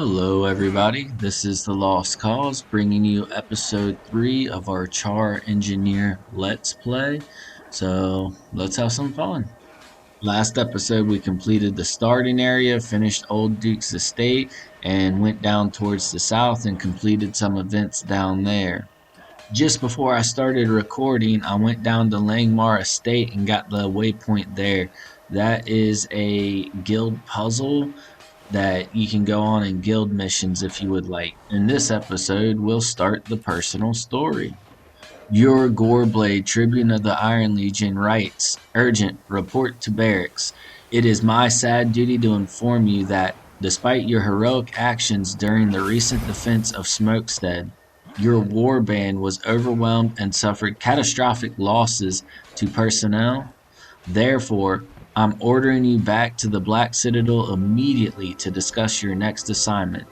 Hello, everybody. This is The Lost Cause, bringing you episode 3 of our Char Engineer Let's Play. So, let's have some fun. Last episode, we completed the starting area, finished Old Duke's estate, and went down towards the south and completed some events down there. Just before I started recording, I went down to Langmar Estate and got the waypoint there. That is a guild puzzle that you can go on in guild missions if you would like. In this episode, we'll start the personal story. Your Goreblade, Tribune of the Iron Legion, writes, Urgent, report to barracks. It is my sad duty to inform you that, despite your heroic actions during the recent defense of Smokestead, your warband was overwhelmed and suffered catastrophic losses to personnel. Therefore, I'm ordering you back to the Black Citadel immediately to discuss your next assignment.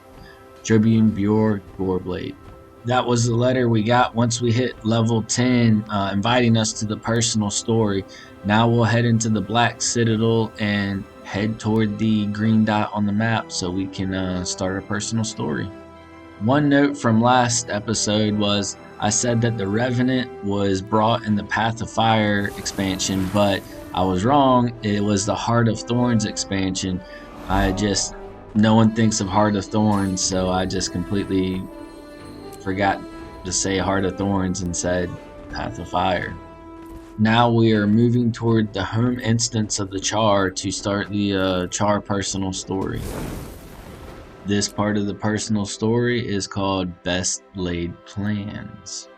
Tribune Bjor Goreblade. That was the letter we got once we hit level 10, inviting us to the personal story. Now we'll head into the Black Citadel and head toward the green dot on the map so we can start our personal story. One note from last episode was I said that the Revenant was brought in the Path of Fire expansion, but I was wrong. It was the Heart of Thorns expansion. No one thinks of Heart of Thorns, so I just completely forgot to say Heart of Thorns and said Path of Fire. Now we are moving toward the home instance of the Charr to start the Charr personal story. This part of the personal story is called Best Laid Plans.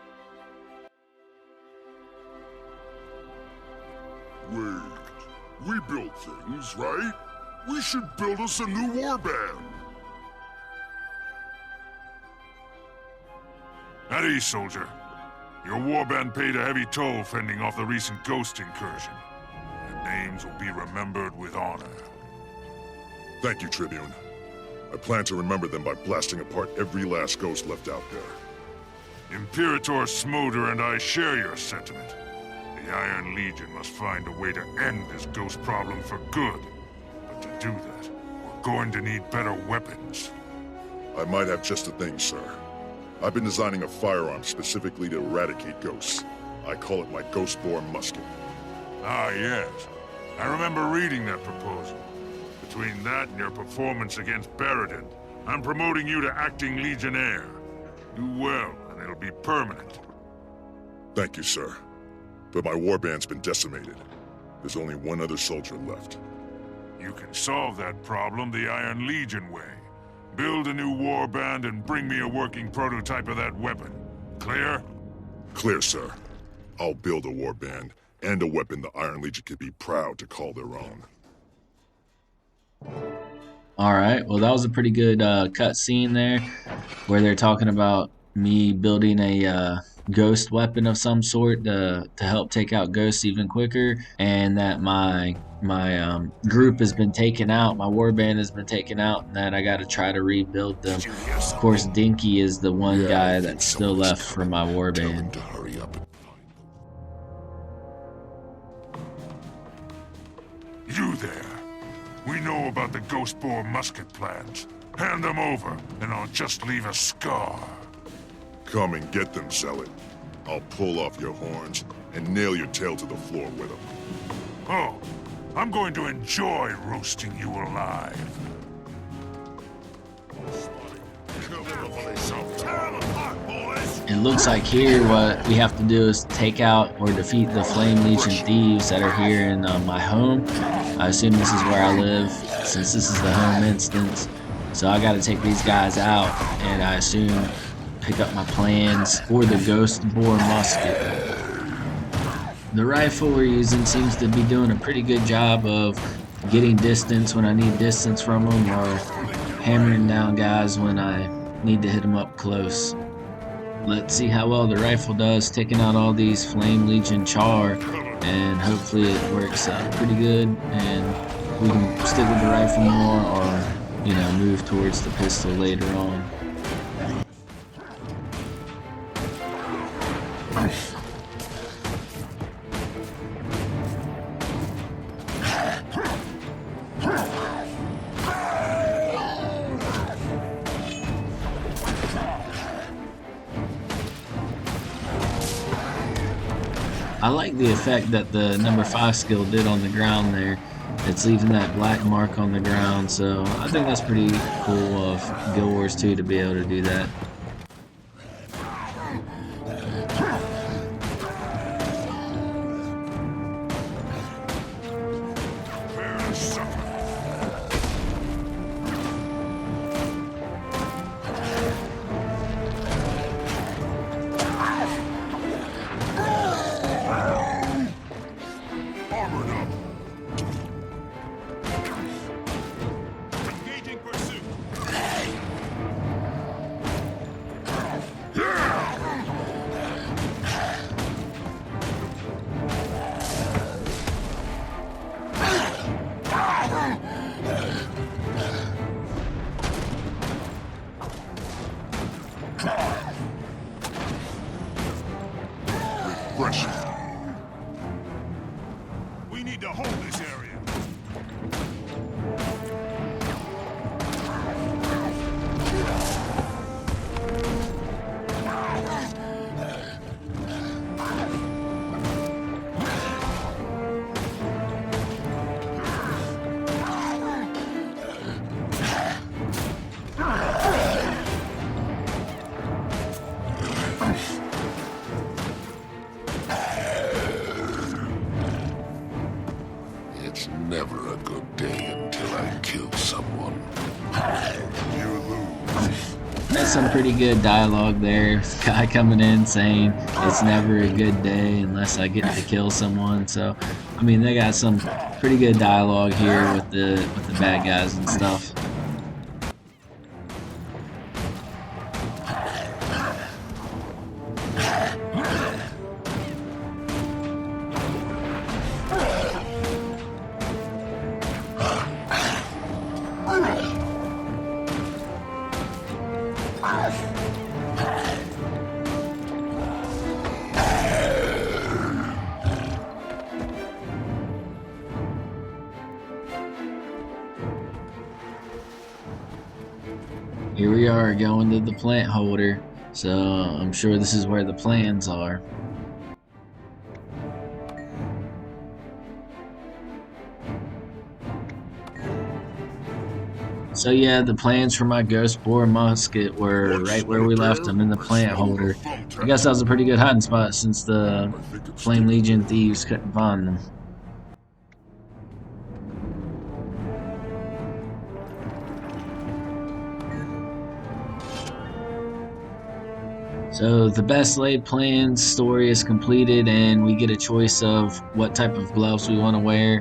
Wait, we built things, right? We should build us a new warband. At ease, soldier. Your warband paid a heavy toll fending off the recent ghost incursion. Their names will be remembered with honor. Thank you, Tribune. I plan to remember them by blasting apart every last ghost left out there. Imperator Smoder and I share your sentiment. The Iron Legion must find a way to end this ghost problem for good. But to do that, we're going to need better weapons. I might have just the thing, sir. I've been designing a firearm specifically to eradicate ghosts. I call it my Ghost-Bore musket. Ah, yes. I remember reading that proposal. Between that and your performance against Baradin, I'm promoting you to acting Legionnaire. Do well, and it'll be permanent. Thank you, sir. But my warband's been decimated. There's only one other soldier left. You can solve that problem the Iron Legion way. Build a new warband and bring me a working prototype of that weapon. Clear? Clear, sir. I'll build a warband and a weapon the Iron Legion could be proud to call their own. Alright, well that was a pretty good cut scene there where they're talking about me building a ghost weapon of some sort to help take out ghosts even quicker, and that my group has been taken out, my warband has been taken out, and that I got to try to rebuild them. Of course, Dinky is the one guy that's still left for my warband. To hurry up. You there. We know about the Ghost-Bore musket plans. Hand them over, and I'll just leave a scar. Come and get them, Zealot. I'll pull off your horns and nail your tail to the floor with them. Oh, I'm going to enjoy roasting you alive. It looks like here what we have to do is take out or defeat the Flame Legion thieves that are here in my home. I assume this is where I live, since this is the home instance. So I gotta take these guys out, and I assume pick up my plans for the Ghost-Bore musket. The rifle we're using seems to be doing a pretty good job of getting distance when I need distance from them, or hammering down guys when I need to hit them up close. Let's see how well the rifle does taking out all these Flame Legion Charr, and hopefully it works out pretty good and we can stick with the rifle more, or move towards the pistol later on. I like the effect that the number 5 skill did on the ground there. It's leaving that black mark on the ground, so I think that's pretty cool of Guild Wars 2 to be able to do that. Refreshing. We need to hold this area. It's never a good day until I kill someone. You lose. That's some pretty good dialogue there. Guy coming in saying it's never a good day unless I get to kill someone. So, I mean, they got some pretty good dialogue here with the bad guys and stuff. Here we are going to the plant holder, so I'm sure this is where the plans are. So yeah, the plans for my ghost bore musket were right where we left them, in the plant holder. I guess that was a pretty good hiding spot since the Flame Legion thieves couldn't find them. So the best laid plans story is completed, and we get a choice of what type of gloves we want to wear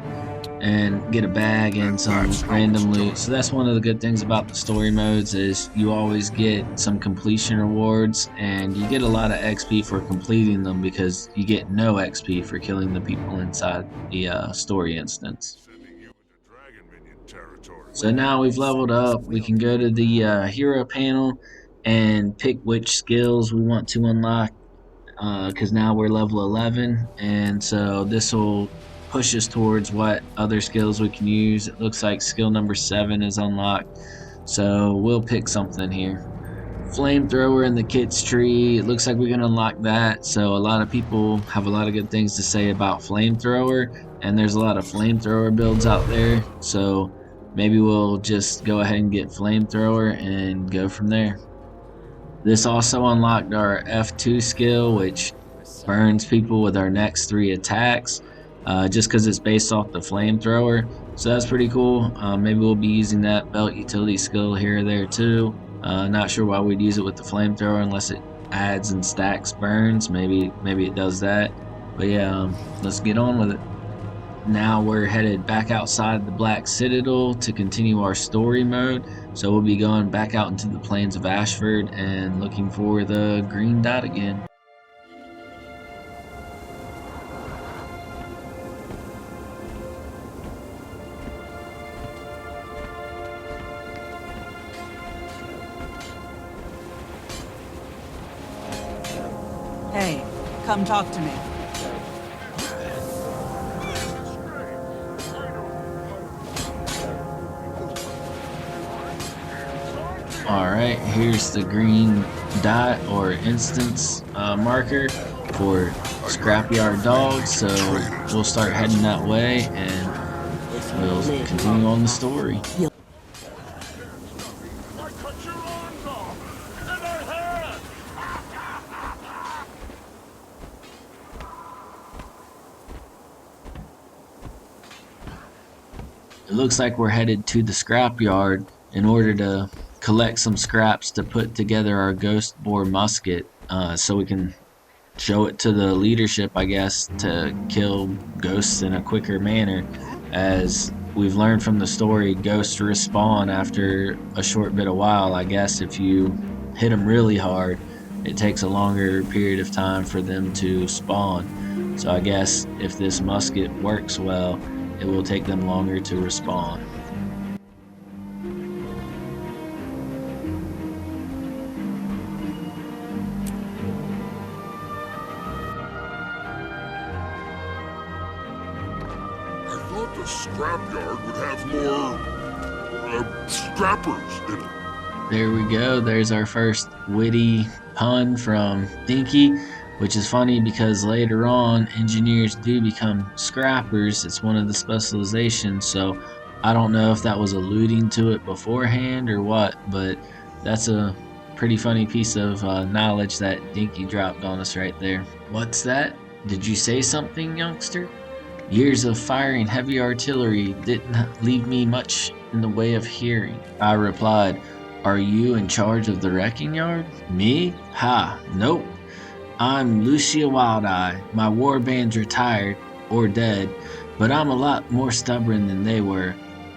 and get a bag and some random loot. So that's one of the good things about the story modes, is you always get some completion rewards, and you get a lot of XP for completing them because you get no XP for killing the people inside the story instance. So now we've leveled up, we can go to the hero panel and pick which skills we want to unlock, because now we're level 11, and so this will push us towards what other skills we can use. It looks like skill number 7 is unlocked, so we'll pick something here. Flamethrower in the kits tree, it looks like we can unlock that. So a lot of people have a lot of good things to say about flamethrower, and there's a lot of flamethrower builds out there, so maybe we'll just go ahead and get flamethrower and go from there. This also unlocked our F2 skill, which burns people with our next 3 attacks, just because it's based off the flamethrower. So that's pretty cool. Maybe we'll be using that belt utility skill here or there too. Not sure why we'd use it with the flamethrower unless it adds and stacks burns. Maybe it does that. But yeah, let's get on with it. Now we're headed back outside the Black Citadel to continue our story mode. So we'll be going back out into the plains of Ashford and looking for the green dot again. Hey, come talk to me. Alright, here's the green dot or instance marker. for scrapyard dogs, so we'll start heading that way and we'll continue on the story. It looks like we're headed to the scrapyard in order to collect some scraps to put together our ghost bore musket, so we can show it to the leadership, I guess, to kill ghosts in a quicker manner. As we've learned from the story, ghosts respawn after a short bit of while. I guess if you hit them really hard, it takes a longer period of time for them to spawn. So I guess if this musket works well, it will take them longer to respawn. I thought the scrapyard would have more scrappers in it. There we go. There's our first witty pun from Dinky, which is funny because later on, engineers do become scrappers. It's one of the specializations, so I don't know if that was alluding to it beforehand or what, but that's a pretty funny piece of knowledge that Dinky dropped on us right there. What's that? Did you say something, youngster? Years of firing heavy artillery didn't leave me much in the way of hearing. I replied, "Are you in charge of the wrecking yard?" "Me? Ha, nope. I'm Lucia Wildeye. My warband's retired, or dead, but I'm a lot more stubborn than they were.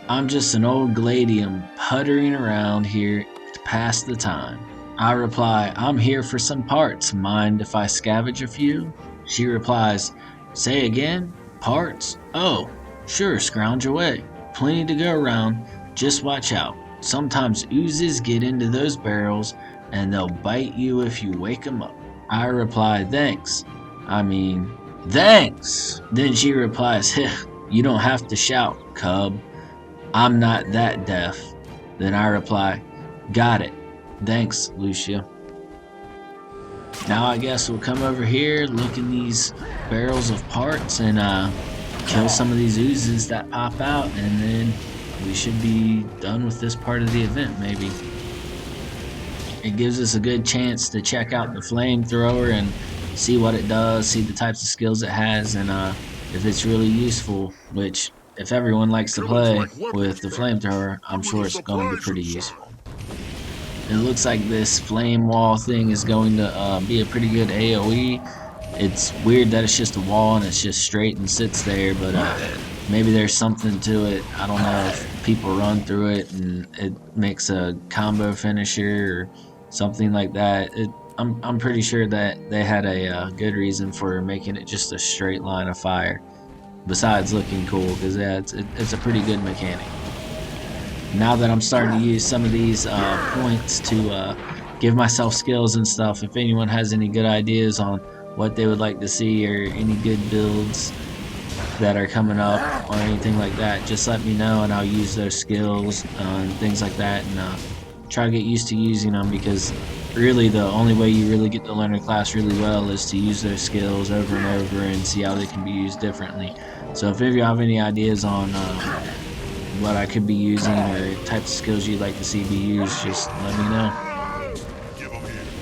I'm just an old gladium puttering around here to pass the time." I reply, "I'm here for some parts. Mind if I scavenge a few?" She replies, "Say again? Parts? Oh, sure, scrounge away. Plenty to go around. Just watch out. Sometimes oozes get into those barrels and they'll bite you if you wake 'em up." I reply, "Thanks. Thanks." Then she replies, "Heh, you don't have to shout, cub. I'm not that deaf." Then I reply, "Got it. Thanks, Lucia." Now I guess we'll come over here, look in these barrels of parts, and kill some of these oozes that pop out, and then we should be done with this part of the event, maybe. It gives us a good chance to check out the flamethrower and see what it does, see the types of skills it has, and if it's really useful, which if everyone likes to play with the flamethrower, I'm sure it's going to be pretty useful. It looks like this flame wall thing is going to be a pretty good AoE. It's weird that it's just a wall and it's just straight and sits there, but maybe there's something to it. I don't know if people run through it and it makes a combo finisher or something like that. I'm pretty sure that they had a good reason for making it just a straight line of fire, besides looking cool, because yeah, it's a pretty good mechanic. Now that I'm starting to use some of these points to give myself skills and stuff, if anyone has any good ideas on what they would like to see or any good builds that are coming up or anything like that, just let me know and I'll use those skills and things like that, and try to get used to using them, because really the only way you really get to learn a class really well is to use those skills over and over and see how they can be used differently. So if you have any ideas on what I could be using or types of skills you'd like to see be used, just let me know.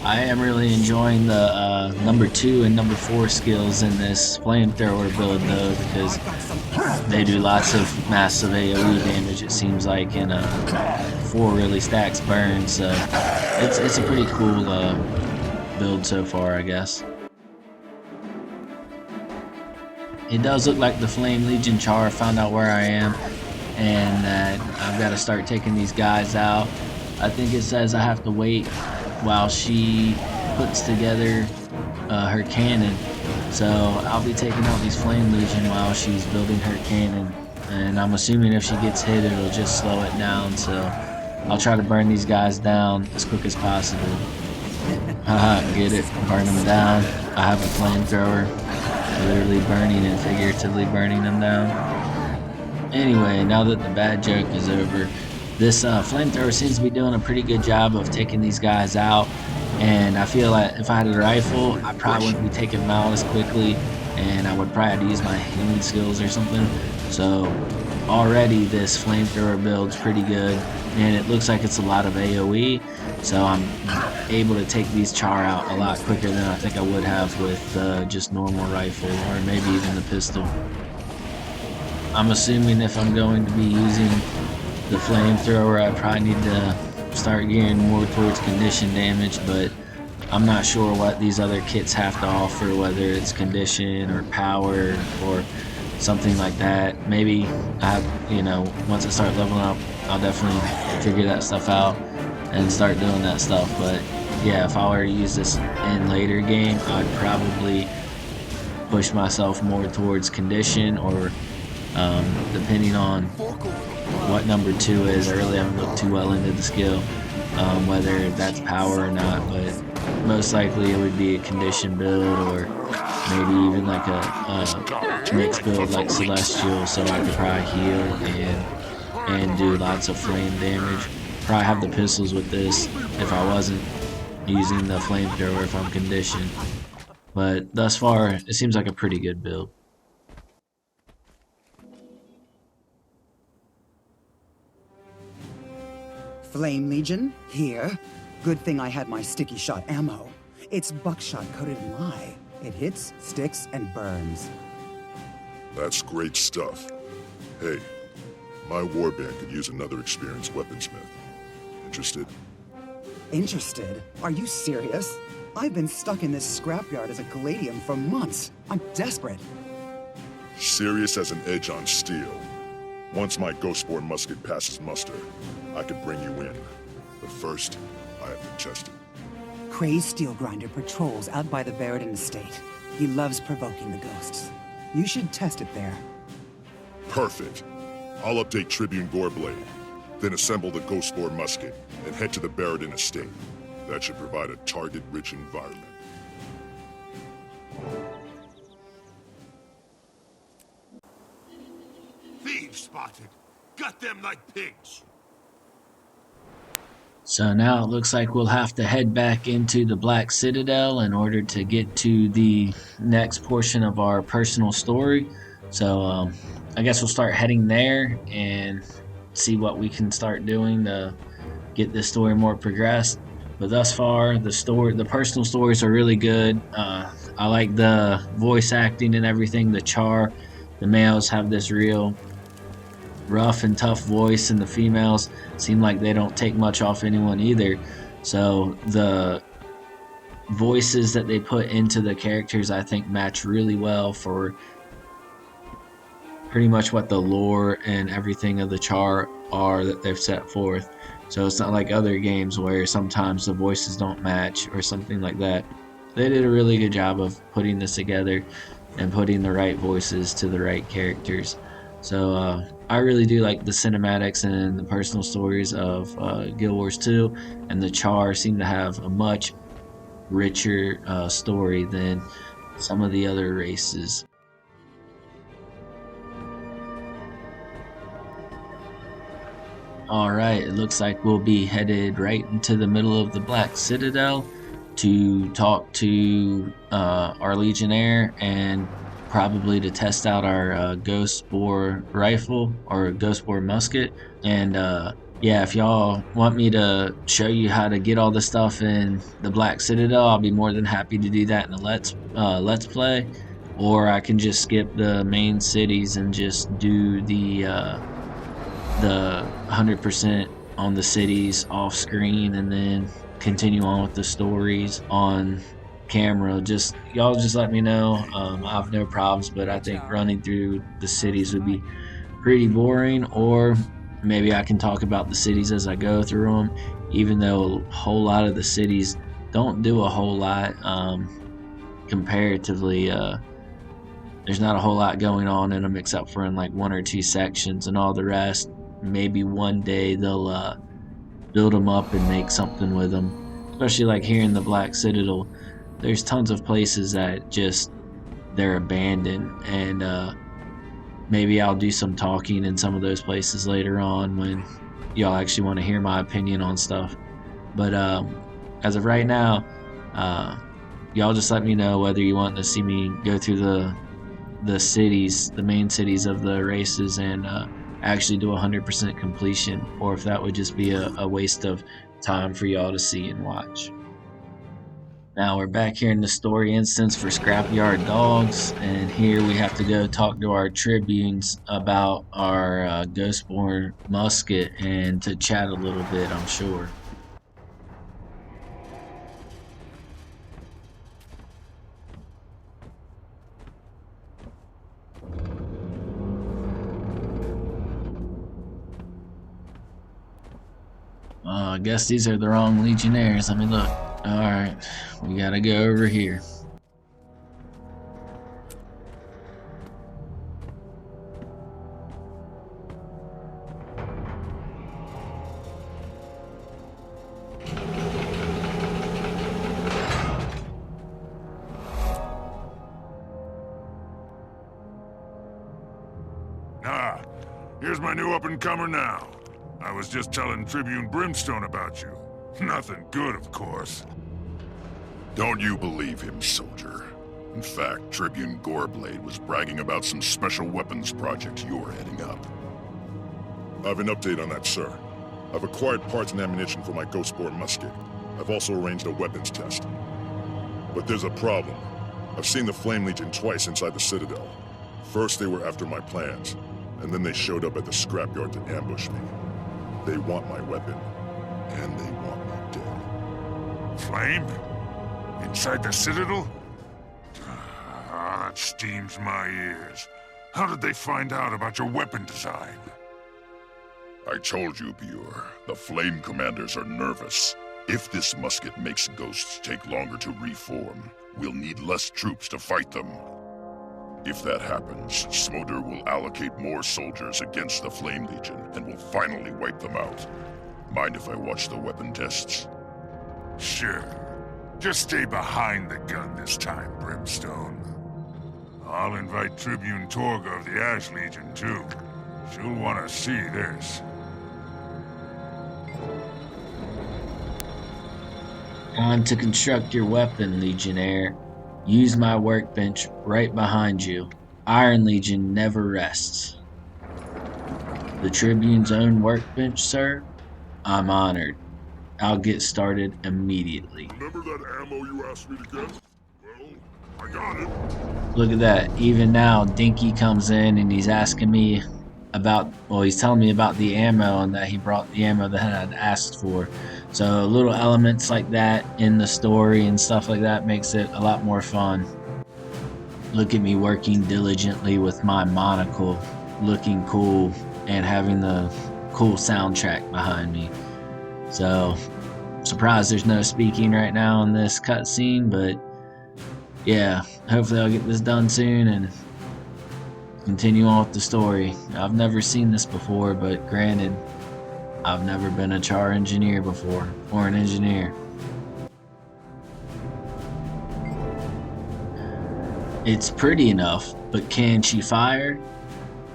I am really enjoying the number 2 and number 4 skills in this flamethrower build though, because they do lots of massive AoE damage, it seems like, and 4 really stacks burn, so it's a pretty cool build so far, I guess. It does look like the Flame Legion Char found out where I am, and that I've got to start taking these guys out. I think it says I have to wait while she puts together her cannon, so I'll be taking out these Flame Legion while she's building her cannon, and I'm assuming if she gets hit it'll just slow it down, so I'll try to burn these guys down as quick as possible. Haha, get it? Burn them down. I have a flamethrower, literally burning and figuratively burning them down. Anyway, now that the bad joke is over, this flamethrower seems to be doing a pretty good job of taking these guys out. And I feel like if I had a rifle, I probably wouldn't be taking them out as quickly, and I would probably have to use my healing skills or something. So already this flamethrower build's pretty good, and it looks like it's a lot of AoE, so I'm able to take these Char out a lot quicker than I think I would have with just normal rifle or maybe even the pistol. I'm assuming if I'm going to be using the flamethrower, I probably need to start gearing more towards condition damage, but I'm not sure what these other kits have to offer, whether it's condition or power or something like that. Maybe once I start leveling up, I'll definitely figure that stuff out and start doing that stuff. But yeah, if I were to use this in later game, I'd probably push myself more towards condition or depending on what number 2 is. I really haven't looked too well into the skill, whether that's power or not, but most likely it would be a condition build or maybe even like a mixed build like Celestial, so I could probably heal and do lots of flame damage. Probably have the pistols with this if I wasn't using the flamethrower if I'm conditioned. But thus far, it seems like a pretty good build. Flame Legion, here. Good thing I had my sticky shot ammo. It's buckshot coated in lye. It hits, sticks, and burns. That's great stuff. Hey, my warband could use another experienced weaponsmith. Interested? Interested? Are you serious? I've been stuck in this scrapyard as a Galadium for months. I'm desperate. Serious as an edge on steel. Once my Ghostborn musket passes muster, I could bring you in. But first, I have to test it. Cray's steel grinder patrols out by the Baradin estate. He loves provoking the ghosts. You should test it there. Perfect. I'll update Tribune Goreblade, then assemble the Ghostborn musket and head to the Baradin estate. That should provide a target-rich environment. Thieves spotted. Gut them like pigs. So now it looks like we'll have to head back into the Black Citadel in order to get to the next portion of our personal story. So I guess we'll start heading there and see what we can start doing to get this story more progressed. But thus far, the personal stories are really good. I like the voice acting and everything. The Char, the males have this real rough and tough voice, and the females seem like they don't take much off anyone either. So the voices that they put into the characters, I think, match really well for pretty much what the lore and everything of the Char are that they've set forth. So it's not like other games where sometimes the voices don't match or something like that. They did a really good job of putting this together and putting the right voices to the right characters. So I really do like the cinematics and the personal stories of Guild Wars 2, and the Char seem to have a much richer story than some of the other races. Alright, it looks like we'll be headed right into the middle of the Black Citadel to talk to our Legionnaire and probably to test out our Ghost Bore rifle or Ghost Bore musket. And yeah, if y'all want me to show you how to get all the stuff in the Black Citadel, I'll be more than happy to do that in the Let's Play. Or I can just skip the main cities and just do the 100% on the cities off screen and then continue on with the stories on camera. Y'all just let me know. I have no problems, but I think running through the cities would be pretty boring, or maybe I can talk about the cities as I go through them, even though a whole lot of the cities don't do a whole lot comparatively. There's not a whole lot going on in them except for in like 1 or 2 sections, and all the rest, maybe one day they'll build them up and make something with them. Especially like here in the Black Citadel, there's tons of places that they're abandoned, and maybe I'll do some talking in some of those places later on when y'all actually want to hear my opinion on stuff. But as of right now, uh, y'all just let me know whether you want to see me go through the cities, the main cities of the races, and actually do 100% completion, or if that would just be a waste of time for y'all to see and watch. Now we're back here in the story instance for Scrapyard Dogs, and here we have to go talk to our tribunes about our Ghostborn musket and to chat a little bit, I'm sure. I guess these are the wrong Legionnaires. Let me look. Alright, we gotta go over here. Ah, here's my new up-and-comer now. I was just telling Tribune Brimstone about you. Nothing good, of course. Don't you believe him, soldier? In fact, Tribune Goreblade was bragging about some special weapons project you're heading up. I have an update on that, sir. I've acquired parts and ammunition for my Ghostborn musket. I've also arranged a weapons test. But there's a problem. I've seen the Flame Legion twice inside the Citadel. First they were after my plans, and then they showed up at the scrapyard to ambush me. They want my weapon, and they want me dead. Flame? Inside the Citadel? Ah, that steams my ears. How did they find out about your weapon design? I told you, Bure, the Flame Commanders are nervous. If this musket makes ghosts take longer to reform, we'll need less troops to fight them. If that happens, Smolder will allocate more soldiers against the Flame Legion and will finally wipe them out. Mind if I watch the weapon tests? Sure. Just stay behind the gun this time, Brimstone. I'll invite Tribune Torga of the Ash Legion, too. She'll want to see this. On to construct your weapon, Legionnaire. Use my workbench right behind you. Iron Legion never rests. The Tribune's own workbench, sir? I'm honored. I'll get started immediately. Remember that ammo you asked me to get? Well, I got it. Look at that. Even now, Dinky comes in and he's asking me about, well, he's telling me about the ammo and that he brought the ammo that I'd asked for. So little elements like that in the story and stuff like that makes it a lot more fun. Look at me working diligently with my monocle, looking cool and having the cool soundtrack behind me. So, surprised there's no speaking right now in this cutscene, but yeah, hopefully I'll get this done soon and continue on with the story. I've never seen this before, but granted, I've never been a Charr engineer before, or an engineer. It's pretty enough, but can she fire?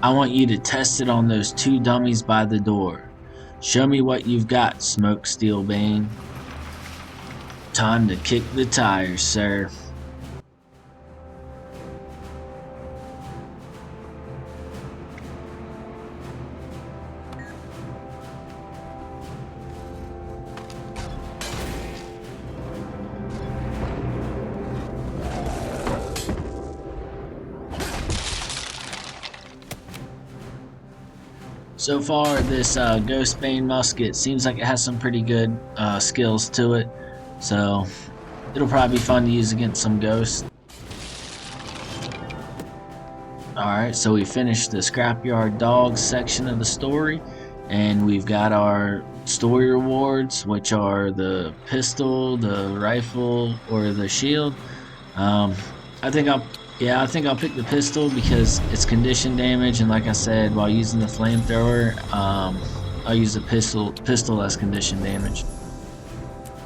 I want you to test it on those two dummies by the door. Show me what you've got, Smoke Steelbane. Time to kick the tires, sir. So far, this Ghostbane musket seems like it has some pretty good skills to it, so it'll probably be fun to use against some ghosts. Alright, so we finished the Scrapyard Dogs section of the story, and we've got our story rewards, which are the pistol, the rifle, or the shield. I think I'll pick the pistol because it's condition damage, and like I said, while using the flamethrower, I'll use the pistol as condition damage.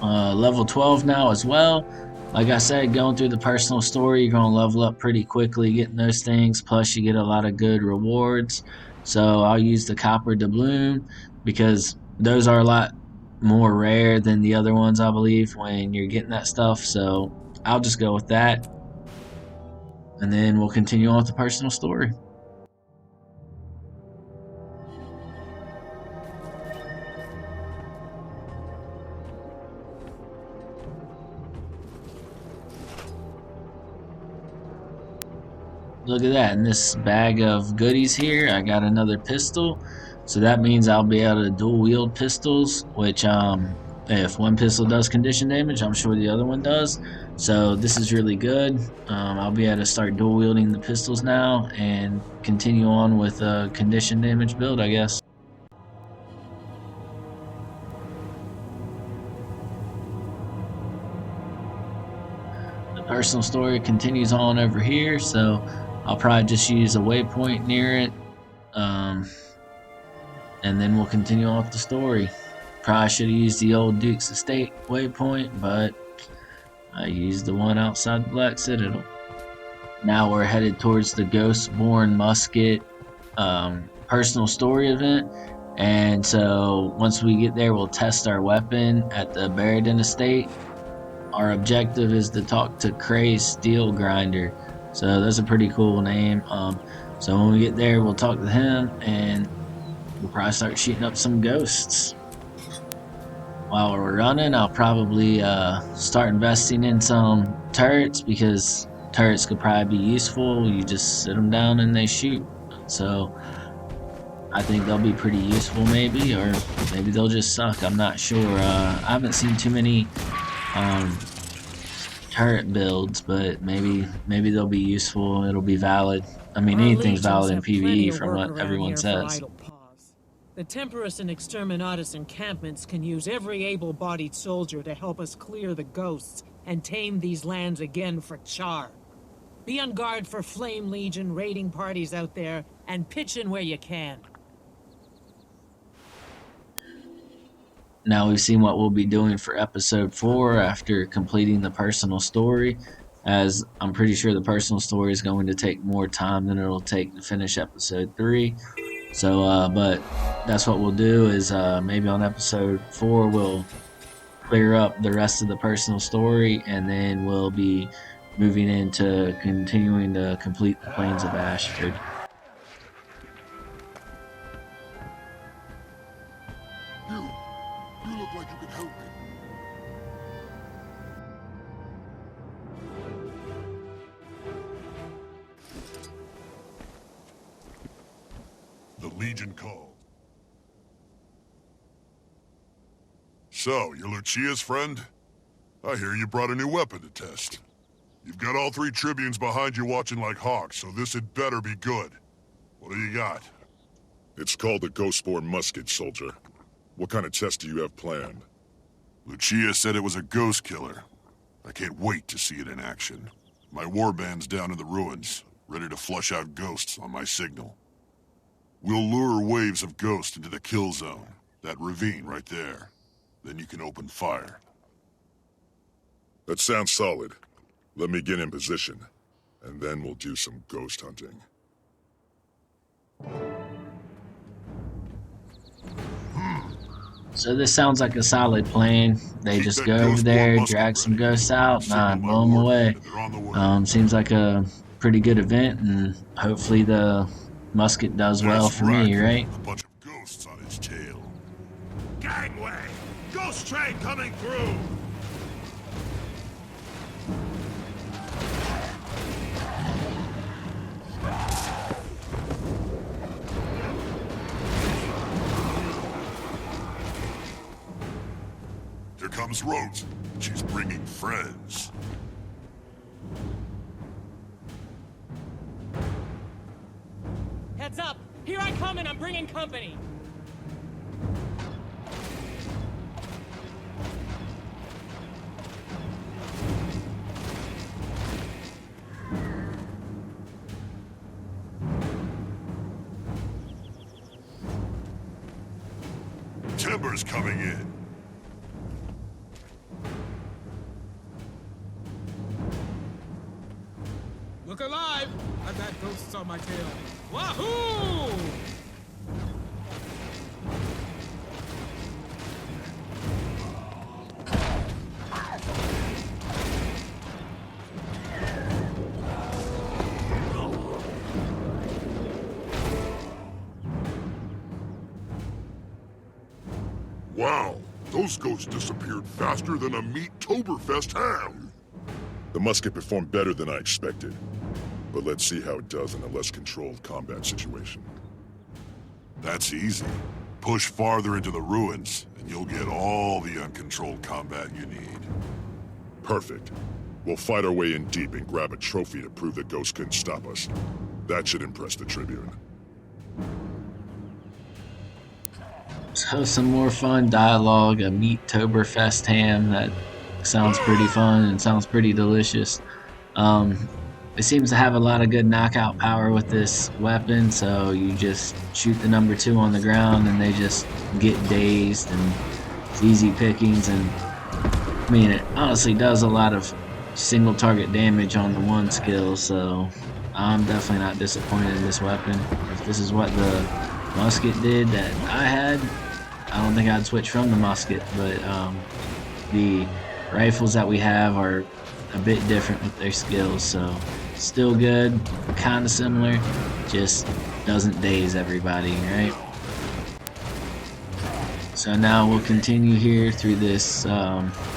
Level 12 now as well. Like I said, going through the personal story, you're going to level up pretty quickly getting those things, plus you get a lot of good rewards. So I'll use the copper doubloon because those are a lot more rare than the other ones, I believe, when you're getting that stuff. So I'll just go with that. And then we'll continue on with the personal story. Look at that. In this bag of goodies here, I got another pistol. So that means I'll be able to dual wield pistols, which if one pistol does condition damage, I'm sure the other one does. So this is really good. I'll be able to start dual wielding the pistols now and continue on with a condition damage build, I guess. The personal story continues on over here, so I'll probably just use a waypoint near it. And then we'll continue on with the story. Probably should have used the old Duke's Estate waypoint, but I used the one outside the Black Citadel. Now we're headed towards the Ghostborn Musket personal story event. And so once we get there, we'll test our weapon at the Barradin Estate. Our objective is to talk to Cray's Steel Grinder. So that's a pretty cool name. So when we get there, we'll talk to him and we'll probably start shooting up some ghosts. While we're running, I'll probably start investing in some turrets, because turrets could probably be useful. You just sit them down and they shoot. So I think they'll be pretty useful, maybe, or maybe they'll just suck. I'm not sure. I haven't seen too many turret builds, but maybe they'll be useful. It'll be valid. I mean, anything's valid in PvE from what everyone says. The Temporis and Exterminatus encampments can use every able-bodied soldier to help us clear the ghosts and tame these lands again for Char. Be on guard for Flame Legion raiding parties out there, and pitch in where you can. Now we've seen what we'll be doing for episode 4 after completing the personal story, as I'm pretty sure the personal story is going to take more time than it'll take to finish episode 3. So, but that's what we'll do, is maybe on episode 4 we'll clear up the rest of the personal story, and then we'll be moving into continuing to complete the Plains of Ashford. You look like you could help me. The Legion called. So, you're Lucia's friend? I hear you brought a new weapon to test. You've got all 3 tribunes behind you watching like hawks, so this had better be good. What do you got? It's called the Ghostborn Musket, soldier. What kind of test do you have planned? Lucia said it was a ghost killer. I can't wait to see it in action. My warband's down in the ruins, ready to flush out ghosts on my signal. We'll lure waves of ghosts into the kill zone, that ravine right there. Then you can open fire. That sounds solid. Let me get in position, and then we'll do some ghost hunting. So this sounds like a solid plan. They just go over there, drag some ghosts out, and blow them away. Seems like a pretty good event, and hopefully the musket does well for me, right? A bunch of ghosts on its tail. Gangway! Ghost train coming through! Here comes Rose. She's bringing friends. Heads up! Here I come, and I'm bringing company! Timber's coming in. Look alive! I've got ghosts on my tail. Wahoo! Wow, those ghosts disappeared faster than a Meat-Toberfest ham! The musket performed better than I expected. But let's see how it does in a less controlled combat situation. That's easy. Push farther into the ruins, and you'll get all the uncontrolled combat you need. Perfect. We'll fight our way in deep and grab a trophy to prove that ghosts couldn't stop us. That should impress the Tribune. So some more fun dialogue, a Meat-Toberfest ham. That sounds pretty fun and sounds pretty delicious. It seems to have a lot of good knockout power with this weapon, so you just shoot the number 2 on the ground and they just get dazed, and it's easy pickings. And I mean, it honestly does a lot of single target damage on the 1 skill, so I'm definitely not disappointed in this weapon. If this is what the musket did that I had, I don't think I'd switch from the musket, but the rifles that we have are a bit different with their skills, so still good, kind of similar, just doesn't daze everybody, right? So now we'll continue here through this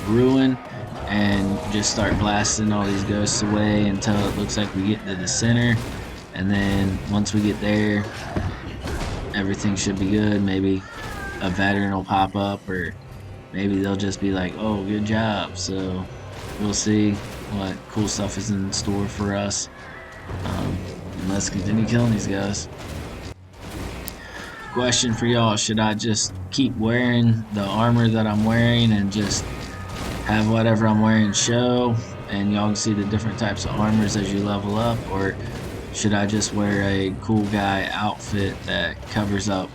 ruin and just start blasting all these ghosts away until it looks like we get to the center, and then once we get there, everything should be good. Maybe a veteran will pop up, or maybe they'll just be like, oh, good job. So we'll see what cool stuff is in store for us. And let's continue killing these guys. Question for y'all, should I just keep wearing the armor that I'm wearing and just have whatever I'm wearing show, and y'all can see the different types of armors as you level up, or should I just wear a cool guy outfit that covers up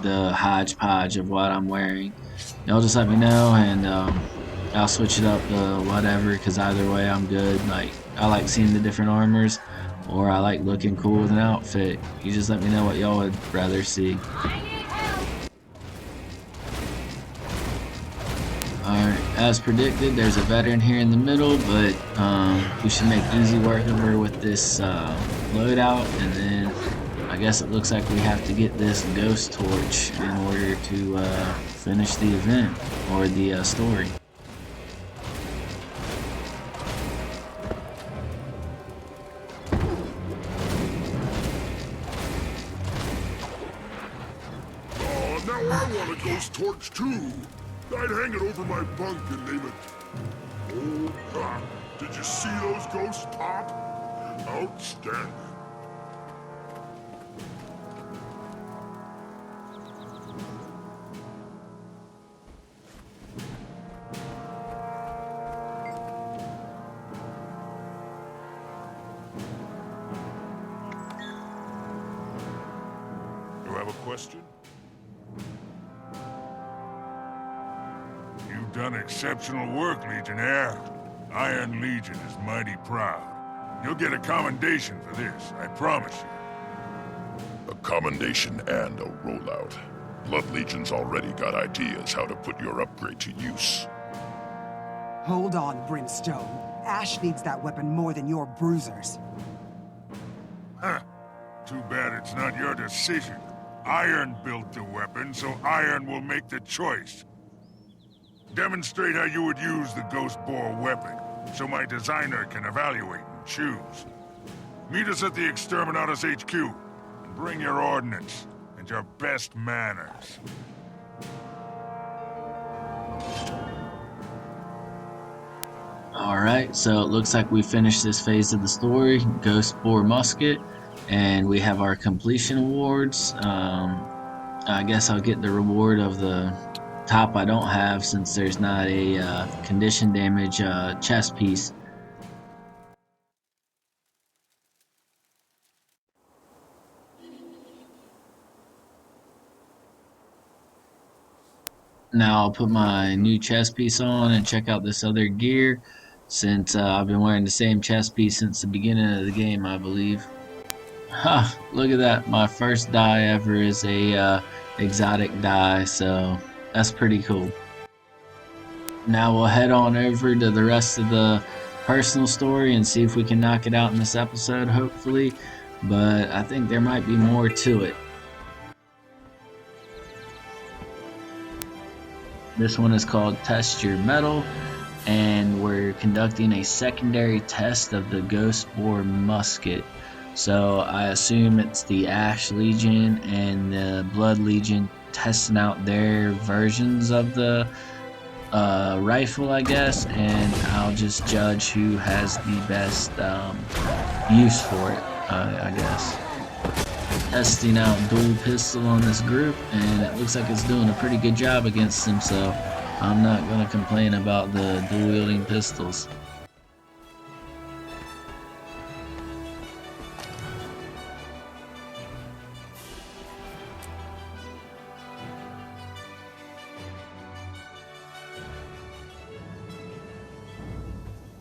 the hodgepodge of what I'm wearing? Y'all just let me know, and I'll switch it up to whatever, because either way I'm good. Like, I like seeing the different armors, or I like looking cool with an outfit. You just let me know what y'all would rather see. Alright, as predicted, there's a veteran here in the middle, but we should make easy work of her with this loadout, and then I guess it looks like we have to get this ghost torch in order to finish the event, or the story. Oh, now I want a ghost torch too! I'd hang it over my bunk and name it... Oh, ha! Did you see those ghosts pop? Outstanding. You have a question? You've done exceptional work, Legionnaire. Iron Legion is mighty proud. You'll get a commendation for this, I promise you. A commendation and a rollout. Blood Legion's already got ideas how to put your upgrade to use. Hold on, Brimstone. Ash needs that weapon more than your bruisers. Huh. Too bad it's not your decision. Iron built the weapon, so Iron will make the choice. Demonstrate how you would use the Ghost Boar weapon, so my designer can evaluate and choose. Meet us at the Exterminatus HQ, and bring your ordnance, and your best manners. Alright, so it looks like we finished this phase of the story, Ghost Boar Musket, and we have our completion awards. I guess I'll get the reward of the top I don't have, since there's not a condition damage chest piece. Now I'll put my new chest piece on and check out this other gear, since I've been wearing the same chest piece since the beginning of the game, I believe. Ha! Look at that, my first dye ever is a exotic dye, so that's pretty cool. Now we'll head on over to the rest of the personal story and see if we can knock it out in this episode, hopefully, but I think there might be more to it. This one is called Test Your Metal, and we're conducting a secondary test of the Ghost Bore musket. So I assume it's the Ash Legion and the Blood Legion testing out their versions of the rifle, I guess, and I'll just judge who has the best use for it, I guess. Testing out dual pistol on this group, and it looks like it's doing a pretty good job against them, so I'm not going to complain about the dual wielding pistols.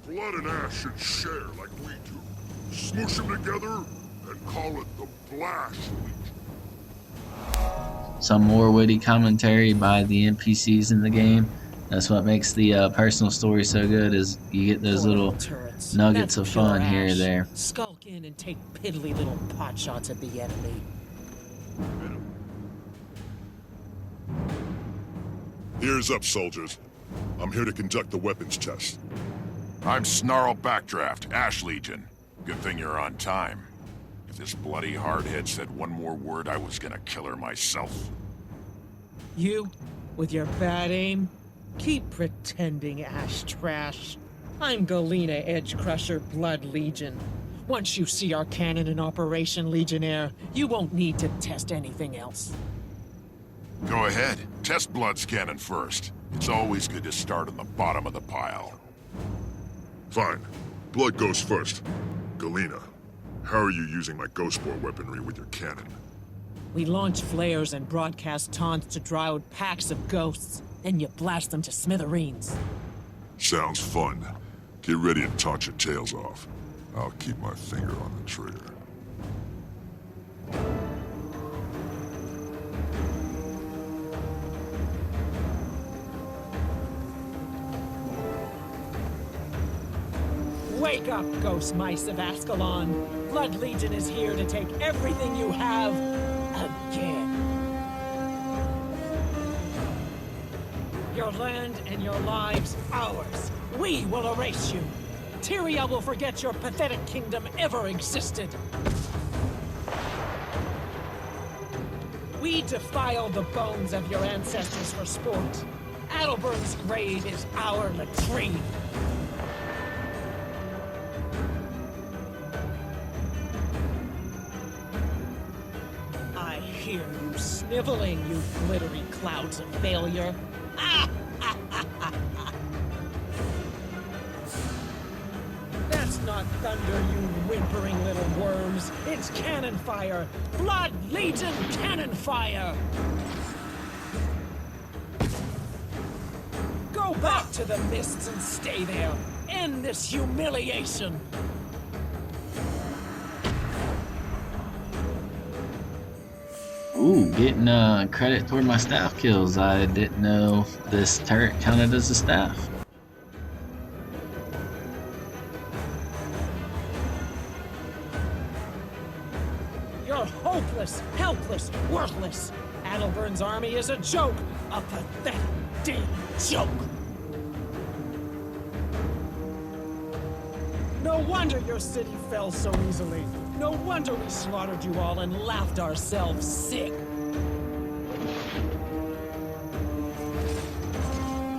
Blood and Ash should share like we do. Smoosh them together and call it the Blast Legion. Some more witty commentary by the NPCs in the game. That's what makes the personal story so good, is you get those little turrets. nuggets That's of fun pure here or ash. there. Skulk in and take piddly little pot shots at the enemy. Ears up, soldiers. I'm here to conduct the weapons test. I'm Snarl Backdraft, Ash Legion. Good thing you're on time. If this bloody hardhead said one more word, I was gonna kill her myself. You, with your bad aim, keep pretending, Ash Trash. I'm Galena Edge Crusher Blood Legion. Once you see our cannon in operation, Legionnaire, you won't need to test anything else. Go ahead, test Blood's cannon first. It's always good to start on the bottom of the pile. Fine. Blood goes first. Galena, how are you using my Ghost Bore weaponry with your cannon? We launch flares and broadcast taunts to draw out packs of ghosts, then you blast them to smithereens. Sounds fun. Get ready to taunt your tails off. I'll keep my finger on the trigger. Wake up, ghost mice of Ascalon. Blood Legion is here to take everything you have again. Your land and your lives, ours. We will erase you. Tyria will forget your pathetic kingdom ever existed. We defile the bones of your ancestors for sport. Adalburn's grave is our latrine. I hear you sniveling, you glittery clouds of failure. That's not thunder, you whimpering little worms. It's cannon fire. Blood Legion cannon fire. Go back to the mists and stay there. End this humiliation. Ooh, getting credit toward my staff kills. I didn't know this turret counted as a staff. You're hopeless, helpless, worthless. Adalburn's army is a joke. A pathetic, damn joke. No wonder your city fell so easily. No wonder we slaughtered you all and laughed ourselves sick.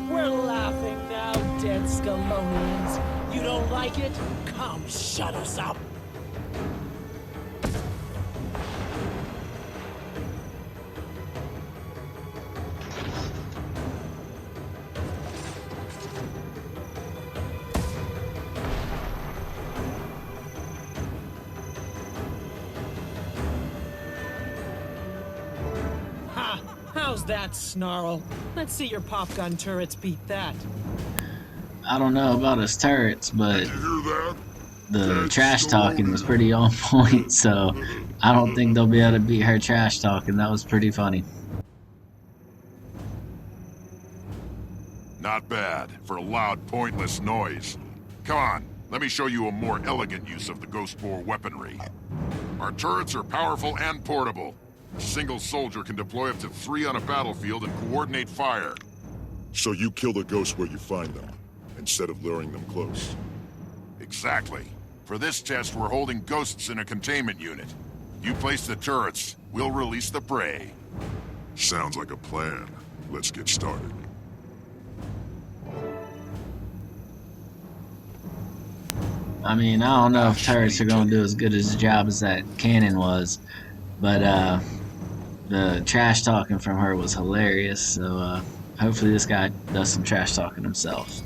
We're laughing now, dead Scalonians. You don't like it? Come shut us up. How's that, Snarl? Let's see your pop gun turrets beat that. I don't know about his turrets, but Did you hear that? the trash talking was pretty on point, so I don't think they'll be able to beat her trash talking. That was pretty funny. Not bad for loud, pointless noise. Come on, let me show you a more elegant use of the Ghost Bore weaponry. Our turrets are powerful and portable. A single soldier can deploy up to 3 on a battlefield and coordinate fire. So you kill the ghosts where you find them, instead of luring them close. Exactly. For this test, we're holding ghosts in a containment unit. You place the turrets, we'll release the prey. Sounds like a plan. Let's get started. I mean, I don't know if turrets are going to do as good as a job as that cannon was, but the trash talking from her was hilarious. So hopefully this guy does some trash talking himself.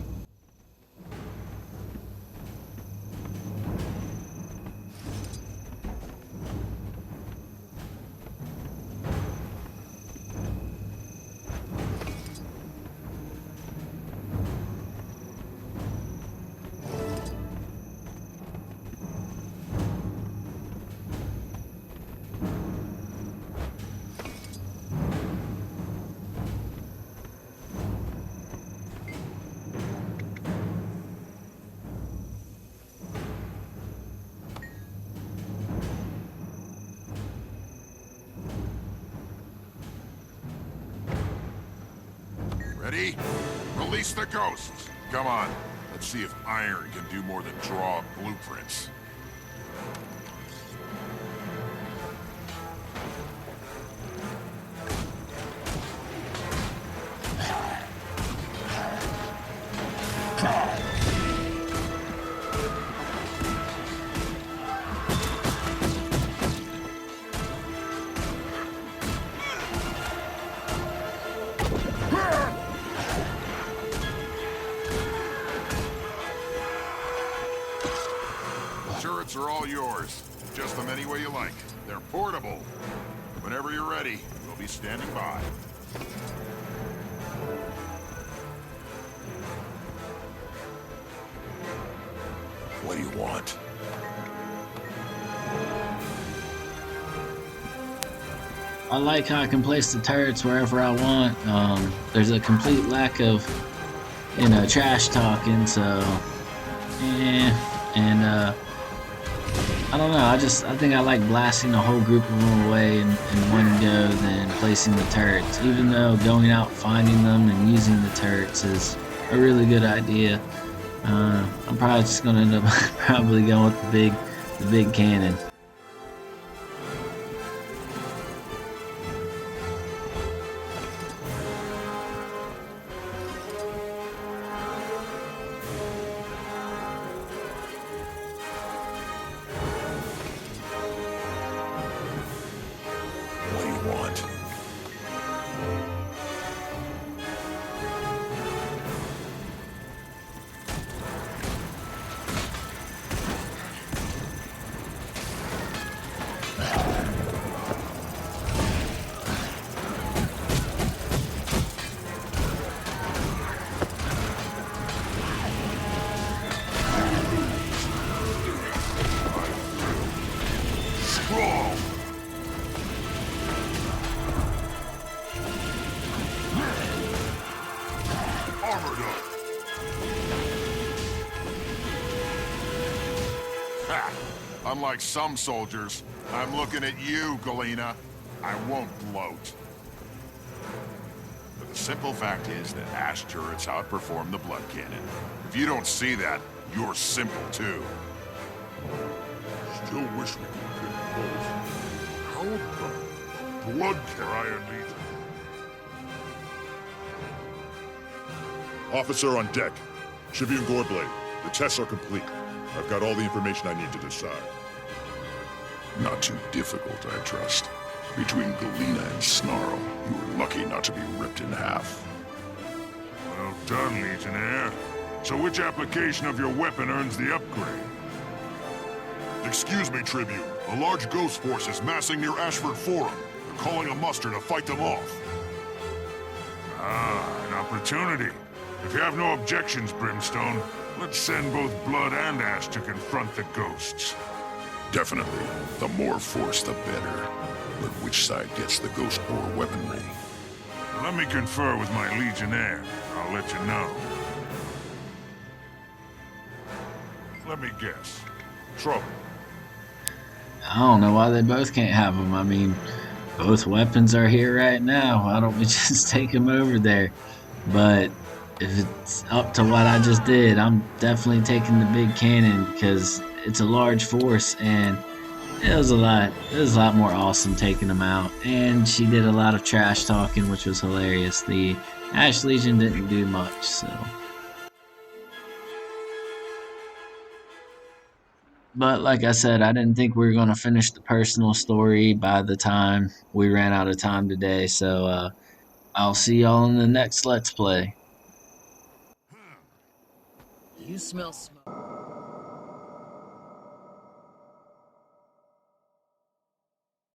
Ready? Release the ghosts! Come on, let's see if iron can do more than draw up blueprints. Turrets are all yours. Adjust them any way you like. They're portable. Whenever you're ready, we'll be standing by. What do you want? I like how I can place the turrets wherever I want. There's a complete lack of, trash talking, so and I don't know. I think I like blasting a whole group of them away in one go than placing the turrets. Even though going out finding them and using the turrets is a really good idea, I'm probably just gonna end up probably going with the big cannon. What do you want? Strong! Armored up! Ha! Unlike some soldiers, I'm looking at you, Galena. I won't gloat. But the simple fact is that Ash turrets outperform the blood cannon. If you don't see that, you're simple too. Still wish we could pick both. How about blood Iron Legion. Officer on deck. Tribune Goreblade. The tests are complete. I've got all the information I need to decide. Not too difficult, I trust. Between Galena and Snarl, you were lucky not to be ripped in half. Well done, Legionnaire. So which application of your weapon earns the upgrade? Excuse me, Tribune. A large ghost force is massing near Ashford Forum. They're calling a muster to fight them off. Ah, an opportunity. If you have no objections, Brimstone, let's send both Blood and Ash to confront the ghosts. Definitely. The more force, the better. But which side gets the ghost ore weaponry? Let me confer with my Legionnaire. I'll let you know. Let me guess. Trouble. I don't know why they both can't have them. I mean, both weapons are here right now. Why don't we just take them over there? But if it's up to what I just did, I'm definitely taking the big cannon because it's a large force and it was a lot more awesome taking them out. And she did a lot of trash talking, which was hilarious. The Ash Legion didn't do much, so. But like I said, I didn't think we were going to finish the personal story by the time we ran out of time today. So I'll see y'all in the next Let's Play. You smell smoke.